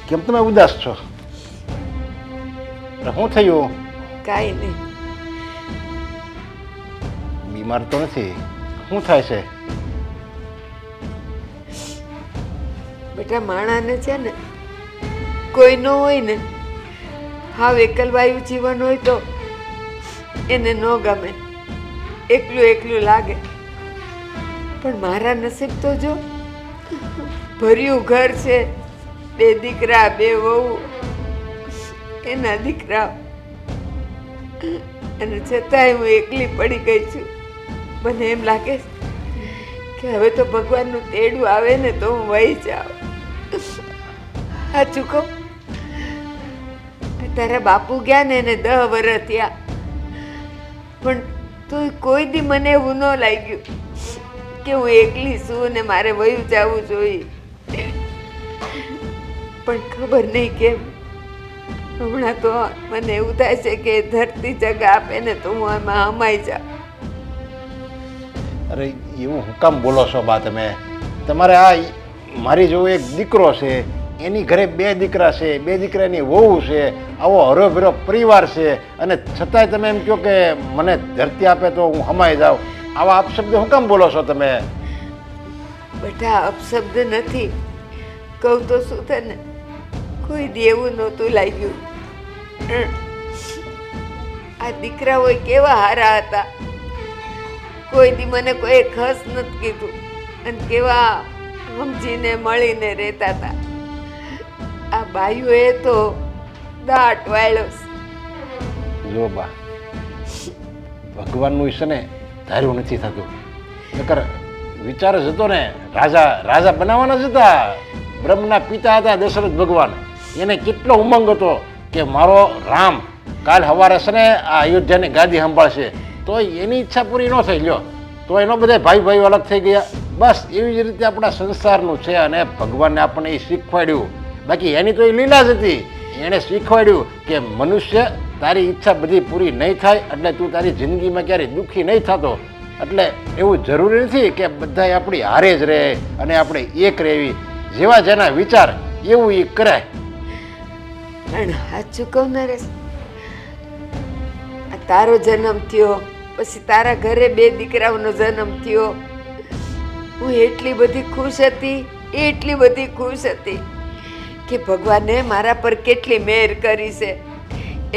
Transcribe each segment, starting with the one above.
કેમ તમે ઉદાસ છો? શું થયું? કાંઈ નહીં. બીમાર તો નથી? શું થાય છે? બેટા માણાને છે ને કોઈ ન હોય ને, હાવ એકલવાયું જીવન હોય તો એને ન ગમે, એકલું એકલું લાગે. પણ મારા નસીબ તો જો, ભર્યું ઘર છે, 2 દીકરા 2 વહુ, એના દીકરા, અને છતાંય હું એકલી પડી ગઈ છું. મને એમ લાગે કે હવે તો ભગવાનનું તેડું આવે ને તો હું વહી જાઉં. સાચું કહું, તારા બાપુ ગયા ને એને 10 વર્ષ થયા, પણ તો કોઈ દી મને એવું ન લાગ્યું કે હું એકલી છું ને મારે વયું જવું જોઈએ. પણ ખબર નહીં કેમ હમણાં તો મને એવું થાય છે કે ધરતી જગા આપે ને તો હું આમાં હમાઈ જાઉં. અરે એવું હું કામ બોલો છો બા તમે? તમારે આ મારી જેવો એક દીકરો છે, એની ઘરે 2 દીકરા છે, 2 દીકરાની વહુ છે, આવો હરોભરો પરિવાર છે, અને છતાંય તમે એમ કહો કે મને ધરતી આપે તો હું હમાઈ જાઉં. આવા અપશબ્દ શું કામ બોલો છો તમે? બેટા અપશબ્દ નથી, કહું તો શું તને, કોઈ દી એવું નહોતું લાગ્યું. આ દીકરાઓ કેવા હારા હતા, કોઈ દી મને કોઈ ખસ નથી કીધું, અને કેવા સમજીને મળીને રહેતા હતા. આ બાયુએ તો દાટ વાળ્યો. જો બા, ભગવાનનું છે ને ધાર્યું નથી થતું. નકર વિચાર જ હતો ને, રાજા બનાવવાના જ હતા. બ્રહ્મના પિતા હતા દશરથ ભગવાન, એને કેટલો ઉમંગ હતો કે મારો રામ કાલ સવારે છે ને આ અયોધ્યાની ગાદી સંભાળશે. તો એની ઈચ્છા પૂરી ન થઈ, લ્યો તો એનો બધા ભાઈ અલગ થઈ ગયા. બસ એવી જ રીતે આપણા સંસારનું છે, અને ભગવાનને આપણને એ શીખવાડ્યું. બાકી એની તો એ લીલા જ હતી. એણે શીખવાડ્યું કે મનુષ્ય તારી ઈચ્છા બધી પૂરી નહીં થાય એટલે તું તારી જિંદગીમાં ક્યારેય દુઃખી નહીં થતો. એટલે એવું જરૂરી નથી કે બધા આપણી હારે જ રહે અને આપણે એક રહેવી. જેવા જેના વિચાર એવું એ કરાય. પણ સાચું કહું નરેશ, આ તારો જન્મ થયો પછી તારા ઘરે 2 દીકરાઓનો જન્મ થયો, હું એટલી બધી ખુશ હતી, એટલી બધી ખુશ હતી કે ભગવાને મારા પર કેટલી મહેર કરી છે.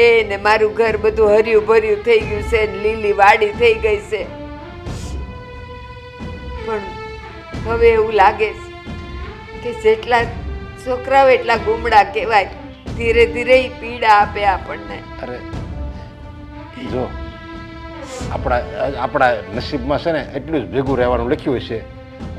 એને મારું ઘર બધું હર્યું ભર્યું થઈ ગયું છે, લીલી વાડી થઈ ગઈ છે. પણ હવે એવું લાગે છે કે જેટલા છોકરાઓ એટલા ગુમડા કહેવાય. ધીરે ધીરે પીડા આપે આપણને. અરે જો આપણા નસીબમાં છે ને એટલું જ ભેગું રહેવાનું લખ્યું છે.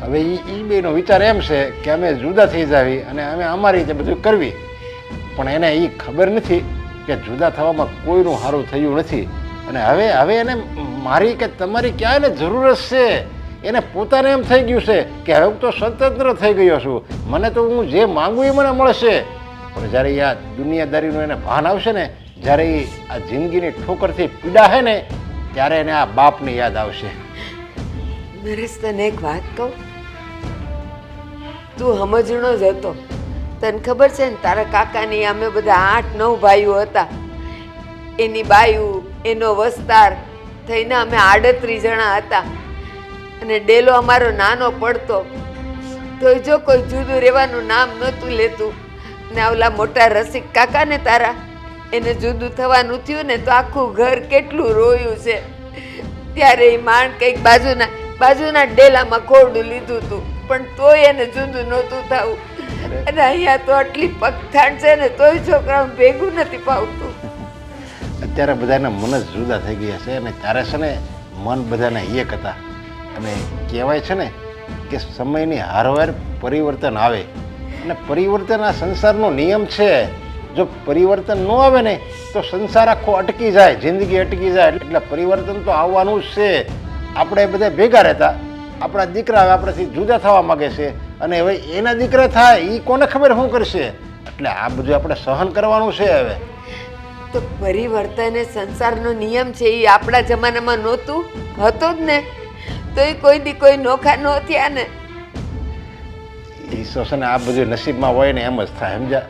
હવે એ બેનો વિચાર એમ છે કે અમે જુદા થઈ જાવી અને અમે અમારી રીતે બધું કરવી. પણ એને એ ખબર નથી કે જુદા થવામાં કોઈનું સારું થયું નથી. અને હવે એને મારી કે તમારી ક્યાંય જરૂર જ છે. એને પોતાને એમ થઈ ગયું છે કે હવે તો સ્વતંત્ર થઈ ગયો છું, મને તો હું જે માંગુ એ મને મળશે. પણ જ્યારે આ દુનિયાદારીનું એને ભાન આવશે ને, જ્યારે એ આ જિંદગીની ઠોકરથી પીડા છે ને, ત્યારે એને આ બાપની યાદ આવશે. નરેશ તને એક વાત કહું, તું સમજણો જ હતો. તને ખબર છે ને તારા કાકાની અમે બધા 8-9 ભાઈઓ હતા. એની બાયું, એનો વસ્તાર થઈને અમે 38 જણા હતા. અને ડેલો અમારો નાનો પડતો, તો જો કોઈ જુદું રહેવાનું નામ નહોતું લેતું. ને ઓલા મોટા રસિક કાકા ને તારા, એને જુદું થવાનું થયું ને તો આખું ઘર કેટલું રોયું છે. ત્યારે એ માણ કંઈક બાજુના ડેલામાં ખોરડું લીધું હતું, પણ તોય એને જુદું નહોતું થવું. અને અહીંયા તો આટલી પગથાણ છે ને તોય છોકરાઓ ભેગું નથી પાવતું. અત્યારે બધાના મન જ જુદા થઈ ગયા છે, અને ત્યારે છે ને મન બધાના એક હતા. અને કહેવાય છે ને કે સમયની હારવાર પરિવર્તન આવે, અને પરિવર્તન આ સંસારનો નિયમ છે. જો પરિવર્તન ન આવે ને તો સંસાર આખો અટકી જાય, જિંદગી અટકી જાય. એટલે પરિવર્તન તો આવવાનું જ છે. આપણે બધા ભેગા રહેતા, આપણા દીકરા હવે આપણાથી જુદા થવા માગે છે, અને હવે એના દીકરા થાય એ કોને ખબર શું કરશે. એટલે આ બધું આપણે સહન કરવાનું છે. હવે તો પરિવર્તન એ સંસારનો નિયમ છે. એ આપણા જમાનામાં નહોતું, હતો જ ને, તો એ કોઈ દી કોઈ નોખા ન થયા ને. ઈસો છે ને આ બધું નસીબમાં હોય ને એમ જ થાય, સમજ્યા?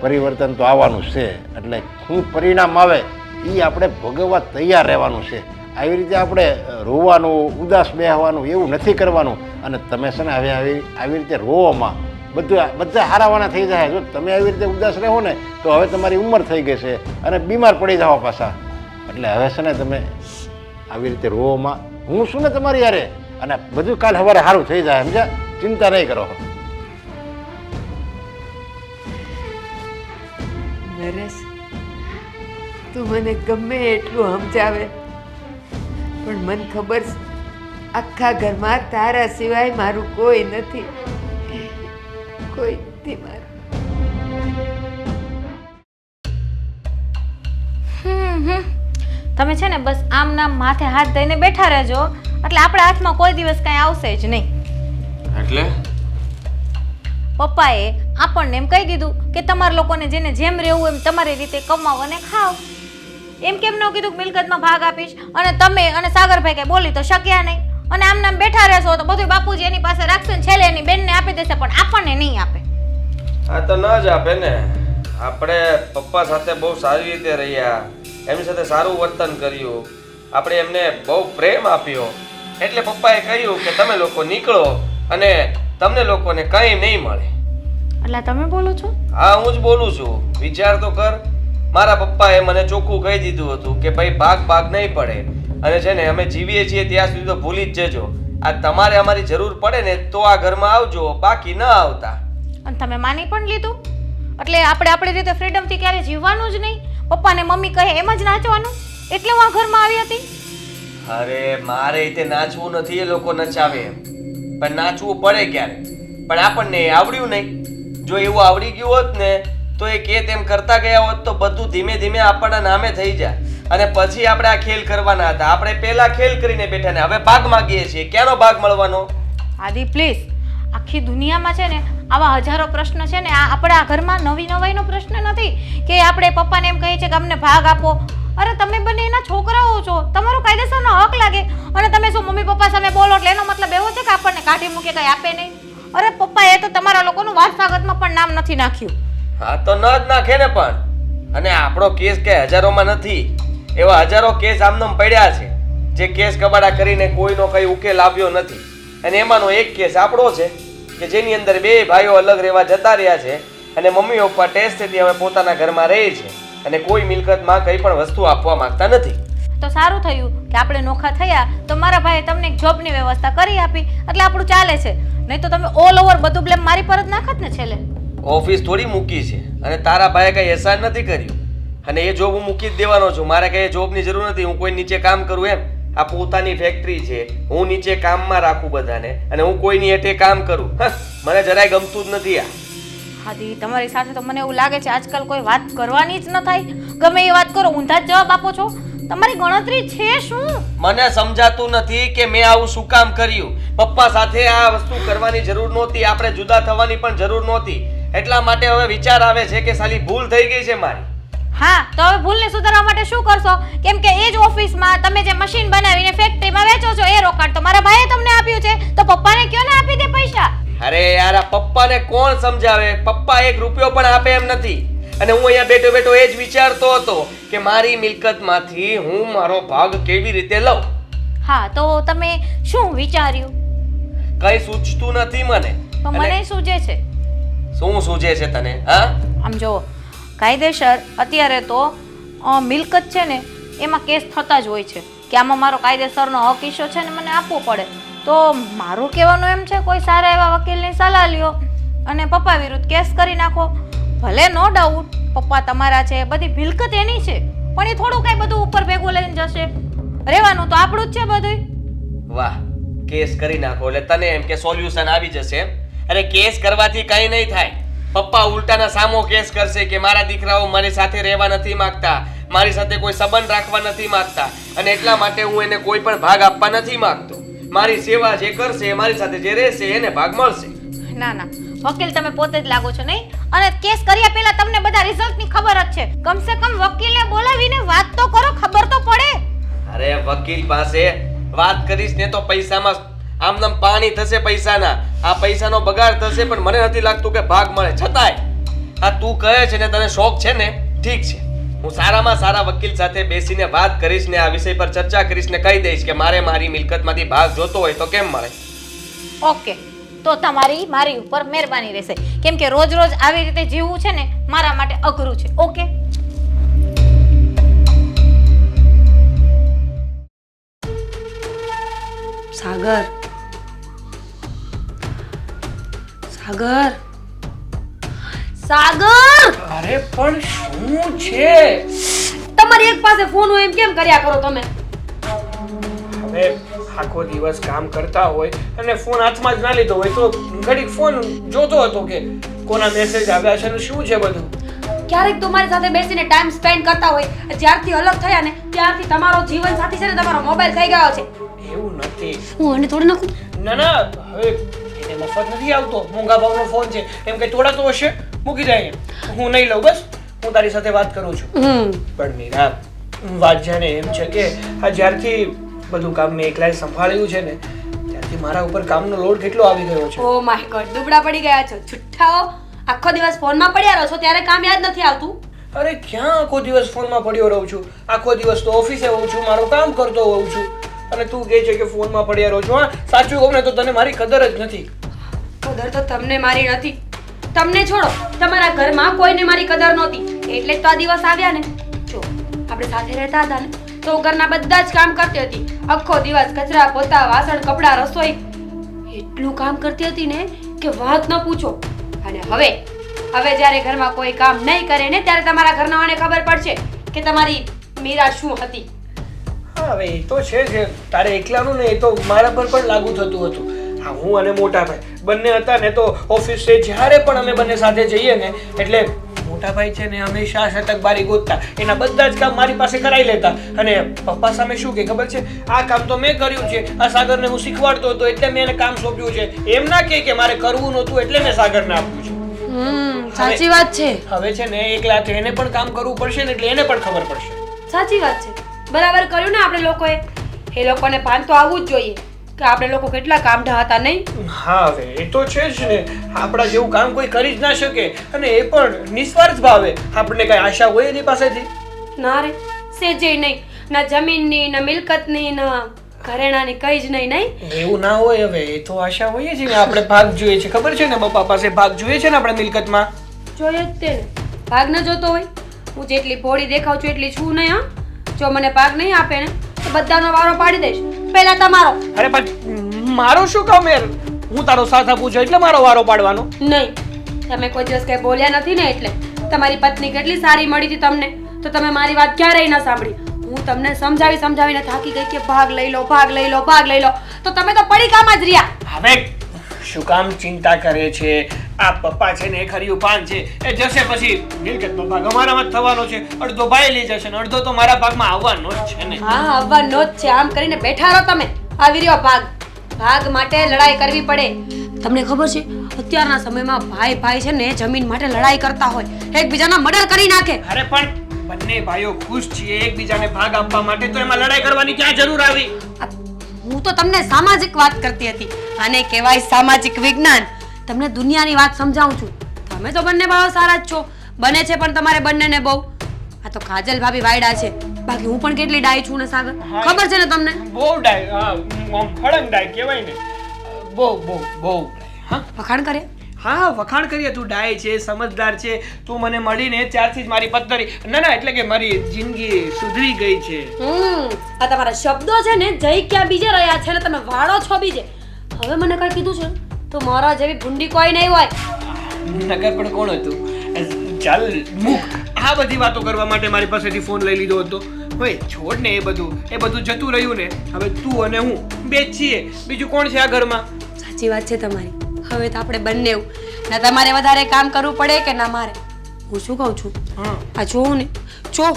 પરિવર્તન તો આવવાનું છે, એટલે શું પરિણામ આવે એ આપણે ભોગવવા તૈયાર રહેવાનું છે. આવી રીતે આપણે રોવાનું, ઉદાસ બેહવાનું એવું નથી કરવાનું. અને તમે છે ને હવે આવી રીતે રોવામાં બધા હારાવાના થઈ જાય. જો તમે આવી રીતે ઉદાસ રહો ને તો હવે તમારી ઉંમર થઈ ગઈ છે અને બીમાર પડી જાઓ પાછા. એટલે હવે છે ને તમે આવી રીતે રોવામાં હું છું ને તમારી યારે, અને બધું કાલ સવારે સારું થઈ જાય, સમજ્યા? ચિંતા નહીં કરો. નરેશ, તું મને ગમે એટલું સમજાવે પણ મને ખબર છે આખા ઘરમાં તારા સિવાય મારું કોઈ નથી, કોઈ નથી મારું. તમે છે ને બસ આમ નામ માથે હાથ દઈને બેઠા રહેજો, એટલે આપણા હાથમાં કોઈ દિવસ કાંઈ આવશે જ નહીં. એટલે પપ્પાએ આપણને એમ કહી દીધું કે તમારા લોકોને જેને જેમ રહેવું એમ તમારી રીતે કમાવો અને ખાઓ. એમ કેમ ન કીધું કે મિલકતમાં ભાગ આપીશ? અને તમે અને સાગરભાઈ કઈ બોલી તો શક્યા નહીં, અને આમ નામ બેઠા રહેશો તો બધું બાપુજી એની પાસે રાખશે ને છેલ્લે એની બેનને આપી દેશે, પણ આપણને નહીં આપે. આ તો ન જ આપે ને. આપણે પપ્પા સાથે બહુ સારી રીતે રહ્યા, એમની સાથે સારું વર્તન કર્યું, આપણે એમને બહુ પ્રેમ આપ્યો, એટલે પપ્પાએ કહ્યું કે તમે લોકો નીકળો અને તમને લોકોને કંઈ નહીં મળે. એટલે તમે બોલો છો? હા, હું જ બોલું છું. વિચાર તો કર. મારા પપ્પાએ મને ચોખ્ખું કહી દીધું હતું કે ભાઈ ભાગ નહીં પડે, અને છે ને અમે જીવીએ છીએ ત્યાં સુધી તો ભૂલી જ જજો. આ તમારે અમારી જરૂર પડે ને તો આ ઘરમાં આવજો, બાકી ન આવતા. અને તમે માની પણ લીધું, એટલે આપણે આપણી રીતે ફ્રીડમથી ક્યારે જીવવાનું જ નહીં. પપ્પા ને મમ્મી કહે એમ જ નાચવાનું, એટલે હું આ ઘરમાં આવી હતી. અરે મારે તે નાચવું નથી, એ લોકો નચાવે એમ, પણ નાચવું પડે ક્યારે. પણ આપણને આવડ્યું નહીં. જો એવું આવડી ગયું હોત ને તો એ કે તેમ કરતા ગયા હોત તો બધું ધીમે ધીમે આપણા નામે થઈ જાય, અને પછી આપણે આ ખેલ કરવાના હતા. આપણે પહેલા ખેલ કરીને બેઠા ને હવે ભાગ માંગીએ છીએ. ક્યાંનો ભાગ મળવાનો? આદિ પ્લીઝ, આખી દુનિયામાં છે ને આવા હજારો પ્રશ્ન છે ને, આ આપણા ઘરમાં નવાઈનો પ્રશ્ન નથી કે આપણે પપ્પાને એમ કહીએ છીએ કે અમને ભાગ આપો. અરે તમે બંને એના છોકરાઓ છો, તમારો કાયદેસરનો હક લાગે, અને તમે શું મમ્મી પપ્પા સામે બોલો એટલે એનો મતલબ એવો છે કે આપણને કાઢી મૂકે, કંઈ આપે નહીં? અરે પપ્પાએ તો તમારા લોકોનું વારસાગતમાં પણ નામ નથી નાખ્યું. હા તો ન જ નાખે ને. પણ અને આપણો કેસ કે હજારોમાં નથી, એવા હજારો કેસ આમનામ પડ્યા છે જે કેસ કબાડા કરીને કોઈનો કઈ ઉકેલ આવ્યો નથી. અને એમાંનો એક કેસ આપણો છે કે જેની અંદર બે ભાઈઓ અલગ રહેવા જતા રહ્યા છે, અને મમ્મી પપ્પા ટેસ્ટથી હવે પોતાના ઘરમાં રહે છે, અને કોઈ મિલકતમાં કઈ પણ વસ્તુ આપવા માંગતા નથી. તો સારું થયું કે આપણે નોખા થયા, તો મારા ભાઈએ તમને એક જોબની વ્યવસ્થા કરી આપી, એટલે આપણું ચાલે છે. નહીં તો તમે ઓલ ઓવર બધું બ્લેમ મારી પર જ નાખત ને છેલ્લે. ઓફિસ થોડી મૂકી છે, અને તારા ભાઈએ કઈ એહસાન નથી કર્યું, અને એ જોબ હું મૂકી જ દેવાનો છું. મારે કઈ જોબની જરૂર નથી. હું કોઈ નીચે કામ કરું એમ? આ પોતાની ફેક્ટરી છે, હું નીચે કામમાં રાખું બધાને, અને હું કોઈની હેઠે કામ કરું? મને જરાય ગમતું જ નથી આ. હાદી, તમારી સાથે તો મને એવું લાગે છે આજકાલ કોઈ વાત કરવાની જ ન થાય. ગમે એ વાત કરો ઊંધા જ જવાબ આપો છો. તમારી ગણતરી છે શું? મને સમજાતું નથી કે મેં આવું શું કામ કર્યું. પપ્પા સાથે આ વસ્તુ કરવાની જરૂર નહોતી, આપણે જુદા થવાની પણ જરૂર નહોતી. એટલા માટે હવે વિચાર આવે છે કે સાલી ભૂલ થઈ ગઈ છે મારી. હા, તો હવે ભૂલને સુધારવા માટે શું કરશો? કેમ કે એ જ ઓફિસમાં તમે જે મશીન બનાવીને ફેક્ટરીમાં વેચો છો એ રોકાણ તો મારા ભાઈએ તમને આપ્યું છે, તો પપ્પાને કયો ને આપી દે પૈસા. અરે યાર, આ પપ્પાને કોણ સમજાવે? પપ્પા એક રૂપિયો પણ આપે એમ નથી. અને હું અહીંયા બેઠો બેઠો એ જ વિચારતો હતો કે મારી મિલકતમાંથી હું મારો ભાગ કેવી રીતે લઉં. હા, તો તમે શું વિચાર્યું? કઈ સૂચતું નથી મને. તો મને સૂજે છે. શું સૂજે છે તને? હા, આમ જો, કાયદેસર અત્યારે તો મિલકત છે ને એમાં કેસ થતા જ હોય છે કે આમાં મારો કાયદેસરનો હક ઈશો છે ને મને આપવો પડે. તો મારું કહેવાનું એમ છે કોઈ સારા એવા વકીલની સલાહ લ્યો અને પપ્પા વિરુદ્ધ કેસ કરી નાખો. ભલે નો ડાઉટ પપ્પા તમારા છે, બધી મિલકત એની છે, પણ એ થોડું કઈ બધું ઉપર ભેગું લઈને જશે. રહેવાનું તો આપણું જ છે બધું. વાહ, કેસ કરી નાખો એટલે તને એમ કે સોલ્યુશન આવી જશે એમ? અરે કેસ કરવાથી કઈ નહીં થાય. પપ્પા ઉલટાના સામો કેસ કરશે કે મારા દીકરાઓ મારી સાથે રહેવા નથી માંગતા, મારી સાથે કોઈ સંબંધ રાખવા નથી માંગતા, અને એટલા માટે હું એને કોઈ પણ ભાગ આપવા નથી માંગતો. મારી સેવા જે કરશે, મારી સાથે જે રહેશે એને ભાગ મળશે. ના ના વકીલ તમે પોતે જ લાગો છો નહીં? અને કેસ કર્યા પહેલા તમને બધા રિઝલ્ટની ખબર જ છે. કમસે કમ વકીલને બોલાવીને વાત તો કરો, ખબર તો પડે. અરે વકીલ પાસે વાત કરીશ ને તો પૈસામાં આમ નામ પાણી થશે પૈસાના, આ પૈસાનો બગાડ થશે, પણ મને નથી લાગતું કે ભાગ મળે. છતાંય આ તું કહે છે ને તને શોખ છે ને, ઠીક છે, હું સારામાં સારા વકીલ સાથે બેસીને વાત કરીશ ને આ વિષય પર ચર્ચા કરીશ ને કહી દઈશ કે મારે મારી મિલકતમાંથી ભાગ જોતો હોય તો કેમ મળે. ઓકે, તો તમારી મારી ઉપર મહેરબાની રહેશે, કેમ કે રોજ રોજ આવી રીતે જીવવું છે ને મારા માટે અઘરું છે. ઓકે, સાગર, સાગર, સાગર! અરે પણ શું છે? તમારી એક પાસે ફોન હોય એમ કેમ કર્યા કરો તમે? હવે આખો દિવસ કામ કરતા હોય અને ફોન હાથમાં જ ના લીધો હોય તો ઘડીક ફોન જોતો હતો કે કોના મેસેજ આવ્યા છે અને શું છે બધું. ક્યારેક તો મારી સાથે બેસીને ટાઈમ સ્પેન્ડ કરતા હોય. જ્યારથી અલગ થયા ને ત્યારથી તમારો જીવન સાથી છે ને તમારો મોબાઈલ થઈ ગયો છે. એવું નથી. હું આને તોડી નાખું? ના ના, હવે એને મફત નથી આવતો, મોંઘા ભાવનો ફોન છે, એમ કઈ તોડાતો હશે મૂકી જાય અહીંયા. હું નહીં લઉં, બસ હું તારી સાથે વાત કરું છું. પણ મીરા, વાત જાણે એમ છે કે આ જ્યારથી બધું કામ મેં એકલાએ સંભાળ્યું છે ને ત્યારથી મારા ઉપર કામનો લોડ કેટલો આવી ગયો છે. ઓ માય ગોડ, દુબળા પડી ગયા છો, છુઠ્ઠાઓ. આખો દિવસ ફોનમાં પડ્યા રહો છો ત્યારે કામ યાદ નથી આવતું? અરે ક્યાં આખો દિવસ ફોનમાં પડ્યો રહું છું? આખો દિવસ તો ઓફિસે હોઉં છું, મારું કામ કરતો હોઉં છું, અને તું કહે છે કે ફોનમાં પડ્યા રહો છો. હા, સાચું કહું ને તો તને મારી કદર જ નથી. કદર તો તમને મારી નથી. તમને છોડો, તમારા ઘરમાં કોઈને મારી કદર નહોતી, એટલે જ તો આ દિવસ આવ્યા ને. જો આપણે સાથે રહેતા હતા ને તો ઘરના બધા જ કામ કરતી હતી. આખો દિવસ કચરા પોતા, વાસણ, કપડાં, રસોઈ, એટલું કામ કરતી હતી ને કે વાત ન પૂછો. અને હવે જ્યારે ઘરમાં કોઈ કામ નહીં કરે ને ત્યારે તમારા ઘરનાઓને ખબર પડશે કે તમારી મીરા શું હતી. હા, હવે એ તો છે જ. તારે એકલાનું ને એ તો મારા પર પણ લાગુ થતું હતું. હા, હું અને મોટા ભાઈ બંને હતા ને તો ઓફિસે જ્યારે પણ અમે બંને સાથે જઈએ ને એટલે મોટા ભાઈ છે ને હંમેશા શતકબારી ગોતતા, એના બધા જ કામ મારી પાસે કરાવી લેતા. અને પપ્પા સામે શું કે ખબર છે, આ કામ તો મેં કર્યું છે, આ સાગરને હું શીખવાડતો હતો એટલે મેં એને કામ સોંપ્યું છે. એમ ના કે મારે કરવું નહોતું એટલે મેં સાગરને આપ્યું છે. સાચી વાત છે. હવે છે ને એકલા છે, એને પણ કામ કરવું પડશે ને એટલે એને પણ ખબર પડશે. સાચી વાત છે. બરાબર કર્યું ને આપણે લોકોએ. એ લોકોને ભાન તો આવવું જ જોઈએ કે આપણે લોકો કેટલા કામઢા હતા, નહીં? હા, હવે એ તો છે જ ને. આપણા જેવું કામ કોઈ કરી જ ના શકે, અને એ પણ નિસ્વાર્થ ભાવે. આપણને કઈ આશા હોય એની પાસેથી? ના રે, સેજે નહીં. ના જમીનની, ના મિલકતની, ના ઘરેણાની, કઈ જ નહીં. નહીં એવું ના હોય. હવે એ તો આશા હોય છે ને, આપણે ભાગ જોઈએ છે, ખબર છે ને, પપ્પા પાસે ભાગ જોઈએ છે ને આપણે મિલકતમાં. જોઈએ જ તે ને. ભાગ ન જોતો હોય? હું જેટલી ભોળી દેખાવ છું એટલી છું નહીં. હા, જો મને ભાગ નહીં આપે ને તો બધાનો વારો પાડી દઈશ. પહેલા તમારો. અરે પણ મારો શું કામ યાર? હું તારો સાથ આપું છું એટલે મારો વારો પાડવાનો? નહીં, તમે કોઈ દિવસ કઈ બોલ્યા નથી ને એટલે. તમારી પત્ની કેટલી સારી મળી હતી તમને, તો તમે મારી વાત ક્યારેય ન સાંભળી. હું તમને સમજાવીને થાકી ગઈ કે ભાગ લઈ લો, ભાગ લઈ લો, ભાગ લઈ લો, તો તમે તો પડીકામાં જ રહ્યા. હવે શું કામ ચિંતા કરે છે? આ પપ્પા છે ને એ ખરીયું પાન છે, એ જશે પછી મિલકતનો ભાગ અમારામાં જ થવાનો છે. અડધો ભાઈ લઈ જશે ને અડધો તો મારા ભાગમાં આવવાનો જ છે ને. હા, આવવાનો જ છે. આમ કરીને બેઠા રહો તમે. આવી રહ્યો ભાગ. ભાગ માટે લડાઈ કરવી પડે. તમને ખબર છે અત્યારના સમયમાં ભાઈ છે ને જમીન માટે લડાઈ કરતા હોય, એકબીજાના મર્ડર કરી નાખે. અરે પણ બંને ભાઈઓ ખુશ છીએ એકબીજાને ભાગ આપવા માટે, તો એમાં લડાઈ કરવાની ક્યાં જરૂર આવી? હું તો તમને સામાજિક વાત કરતી હતી. આને કહેવાય સામાજિક વિજ્ઞાન. તમને દુનિયાની વાત સમજાવું છું. તમે તો બંને ભાઈઓ સારા જ છો, બને છે પણ તમારે બંનેને બહુ. આ તો કાજલ ભાભી વાયડા છે, બાકી હું પણ કેટલી ડાય છું ને સાગર, ખબર છે ને તમને? બહુ ડાય. હા, ખડંગ ડાય કહેવાય ને. બહુ બહુ બહુ ડાય. હા, વખાણ કરે. હા, વખાણ કરીએ. તું ડાય છે, સમજદાર છે. તું મને મળીને ત્યારથી જ મારી પત્તરી, ના ના એટલે કે મારી જિંદગી સુધરી ગઈ છે. આ તમારા શબ્દો છે ને જઈ ક્યાં બીજે રહ્યા છે ને તમે વાળો છો બીજે. હવે મને કઈ કીધું છે તો મારા જેવી ભૂંડી કોઈ નહીં હોય. નગર પણ કોણ હતું? ચાલ મૂક. આ બધી વાતો કરવા માટે મારી પાસેથી ફોન લઈ લીધો હતો. હવે છોડ ને, એ બધું જતું રહ્યું ને. હવે તું અને હું બે જ છીએ, બીજું કોણ છે આ ઘરમાં? સાચી વાત છે તમારી. હવે તો આપણે બંને ના તમારે વધારે કામ કરવું પડે કે ના મારે. હું શું કહું છું, આ જોઉં ને, જો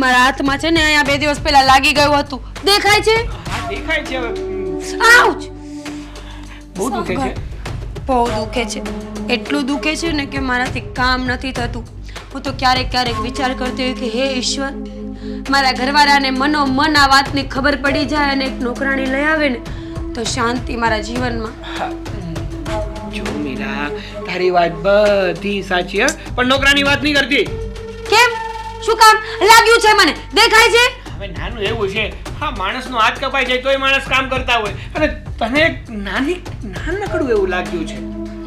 મારા હાથમાં છે ને અહીંયા 2 દિવસ પહેલા લાગી ગયું હતું, દેખાય છે? હા, દેખાય છે. હવે આઉચ! બહુ દુખે છે. બહુ દુખે છે. એટલું દુખે છે ને કે મારાથી કામ નથી થતું. હું તો ક્યારેક વિચાર કરતી હોય કે હે ઈશ્વર, મારા ઘરવાળાને મનોમન આ વાતની ખબર પડી જાય અને એક નોકરાણી લઈ આવે ને તો શાંતિ મારા જીવનમાં. જો મીરા, તારી વાત બધી સાચી હે, પણ નોકરાની વાત નહીં કરતી. કેમ? શું કામ લાગ્યું છે મને? દેખાય છે? હવે નાનું એવું છે, હા, માણસનો હાથ કપાઈ જાય તોય માણસ કામ કરતા હોય, અને તને એક નાનકડું એવું લાગ્યું છે.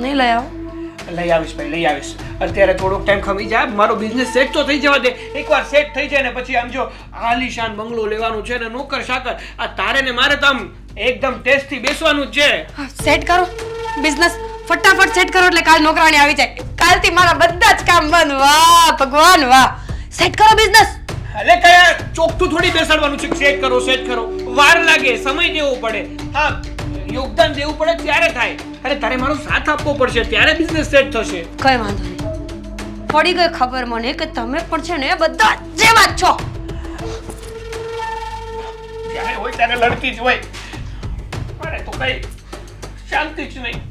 નહીં લઈ આવો. લઈ આવીશ ભાઈ, લઈ આવીશ. અત્યારે થોડોક ટાઈમ ખમી જા, મારો બિઝનેસ સેટ તો થઈ જવા દે. એકવાર સેટ થઈ જાય ને પછી આમ જો આલીશાન બંગલો લેવાનું છે ને નોકર ચાકર, આ તારે ને મારે તો આમ એકદમ ટેસ્ટથી બેસવાનું જ છે. સેટ કરો બિઝનેસ, ફટાફટ સેટ કરો એટલે કાલ નોકરાણી આવી જાય. કાલથી મારા બધા જ કામ બંધ. વાહ ભગવાન વાહ! સેટ કરો બિઝનેસ. એટલે કયા ચોકઠું થોડી બેસાડવાનું છે? સેટ કરો, સેટ કરો, વાર લાગે, સમય દેવો પડે, હા, યોગદાન દેવું પડે ત્યારે થાય. અરે તારે મારો સાથ આપવો પડશે ત્યારે બિઝનેસ સેટ થશે. કઈ વાંધો નહીં, પડી ગઈ ખબર મને કે તમે પણ છે ને બધા જેવા જ છો. જ્યારે હોય ત્યારે લડતી જ હોય, મારે તો કઈ શાંતિ જ નહીં.